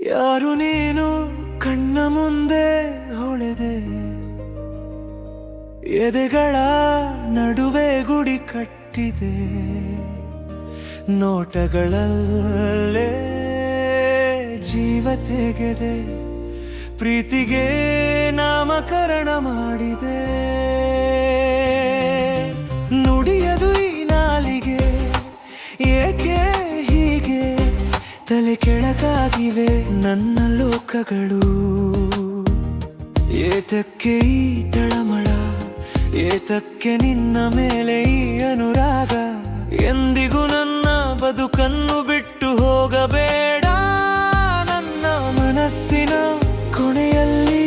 ಯಾರು ನೀನು ಕಣ್ಣ ಮುಂದೆ ಹೊಳೆದೆ, ಎದೆಗಳ ನಡುವೆ ಗುಡಿ ಕಟ್ಟಿದೆ, ನೋಟಗಳಲ್ಲೇ ಜೀವ ತೆಗೆದೆ, ಪ್ರೀತಿಗೆ ನಾಮಕರಣ ಮಾಡಿದೆ. ನುಡಿಯದು ಈ ನಾಲಿಗೆ ಏಕೆ ಹೀಗೆ, ತಲೆ ಕೆಳಗಾಗಿವೆ ನನ್ನ ಲೋಕಗಳು. ಏತಕ್ಕೆ ಈ ತಳಮಳ, ಏತಕ್ಕೆ ನಿನ್ನ ಮೇಲೆ ಈ ಅನುರಾಗ, ಎಂದಿಗೂ ನನ್ನ ಬದುಕನ್ನು ಬಿಟ್ಟು ಹೋಗಬೇಡ. ನನ್ನ ಮನಸ್ಸಿನ ಕೊನೆಯಲ್ಲಿ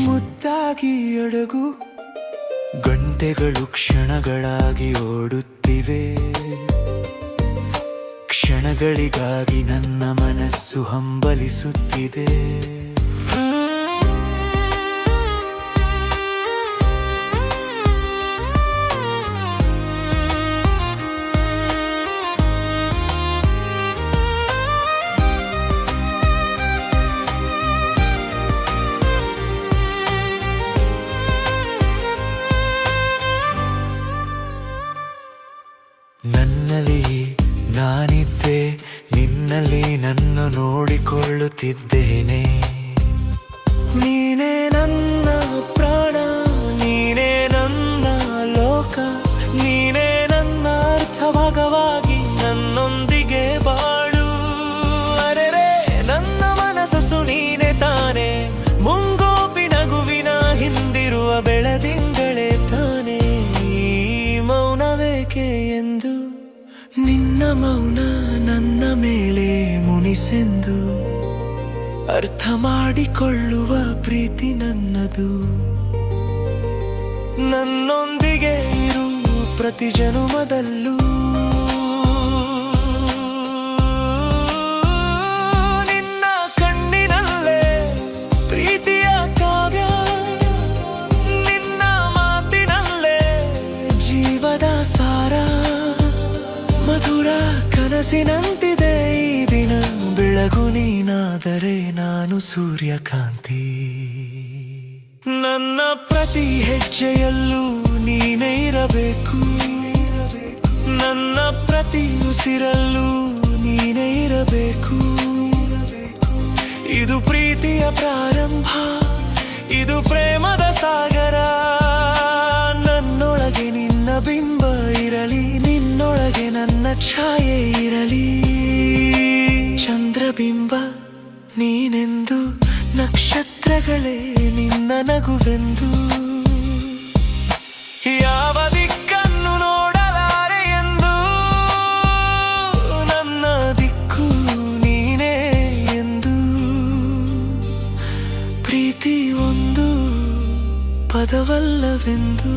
ಮುದ್ದಾಗಿ ಅಡಗು. ಗಂಟೆಗಳು ಕ್ಷಣಗಳಾಗಿ ಓಡುತ್ತಿವೆ, ಕ್ಷಣಗಳಿಗಾಗಿ ನನ್ನ ಮನಸ್ಸು ಹಂಬಲಿಸುತ್ತಿದೆ. ನನ್ನಲ್ಲಿ ನಾನಿದ್ದೆ, ನಿನ್ನಲ್ಲಿ ನನ್ನ ನೋಡಿಕೊಳ್ಳುತ್ತಿದ್ದೇನೆ. ನೀನೇ ನನ್ನ ಪ್ರಾಣ, ನೀನೇ ನನ್ನ ಲೋಕ, ನೀನೇ ನನ್ನ ಅರ್ಥ ಭಾಗವಾಗಿ ನನ್ನೊಂದಿಗೆ ಬಾಳು. ಅರೆರೆ ನನ್ನ ಮನಸ್ಸು ನೀನೆ ತಾನೆ, ಮುಂಗೋಪಿ ನಗುವಿನ ಹಿಂದಿರುವ ಬೆಳದಿಂಗಳೇ ತಾನೆ. ಮೌನವೇಕೆ ಎಂದು ನಿನ್ನ ಮೌನ ನನ್ನ ಮೇಲೆ ಮುನಿಸೆಂದು, ಅರ್ಥ ಮಾಡಿಕೊಳ್ಳುವ ಪ್ರೀತಿ ನನ್ನದು. ನನ್ನೊಂದಿಗೆ ಇರು ಪ್ರತಿ ಜನುಮದಲ್ಲೂ, ನಿನ್ನ ಕಣ್ಣಿನಲ್ಲೇ ಪ್ರೀತಿಯ ಕಾವ್ಯ, ನಿನ್ನ ಮಾತಿನಲ್ಲೇ ಜೀವದ ಸಾರ. ಮಧುರ ಕನಸಿನಂತಿದೆ ಈ ದಿನ, ಬೆಳಗು ನೀನಾದರೆ ನಾನು ಸೂರ್ಯಕಾಂತಿ. ನನ್ನ ಪ್ರತಿ ಹೆಜ್ಜೆಯಲ್ಲೂ ನೀನೇ ಇರಬೇಕು, ನನ್ನ ಪ್ರತಿ ಉಸಿರಲ್ಲೂ ನೀನೇ ಇರಬೇಕು. ಇದು ಪ್ರೀತಿಯ ಪ್ರಾರಂಭ, ಇದು ಪ್ರೇಮದ ಸಾಗರ. ನನ್ನೊಳಗೆ ನಿನ್ನ ಬಿಂಬ ಇರಲಿ, ನಿನ್ನೊಳಗೆ ನನ್ನ ಛಾಯೆ ಇರಲಿ. ಚಂದ್ರಬಿಂಬ ನೀನೆಂದು, ನಕ್ಷತ್ರಗಳೇ ನಿನ್ನ ನಗುವೆಂದು. ಯಾವ ದಿಕ್ಕನ್ನು ನೋಡಲಾರೆ ಎಂದು, ನನ್ನ ದಿಕ್ಕು ನೀನೇ ಎಂದು. ಪ್ರೀತಿ ಒಂದು ಪದವಲ್ಲವೆಂದು.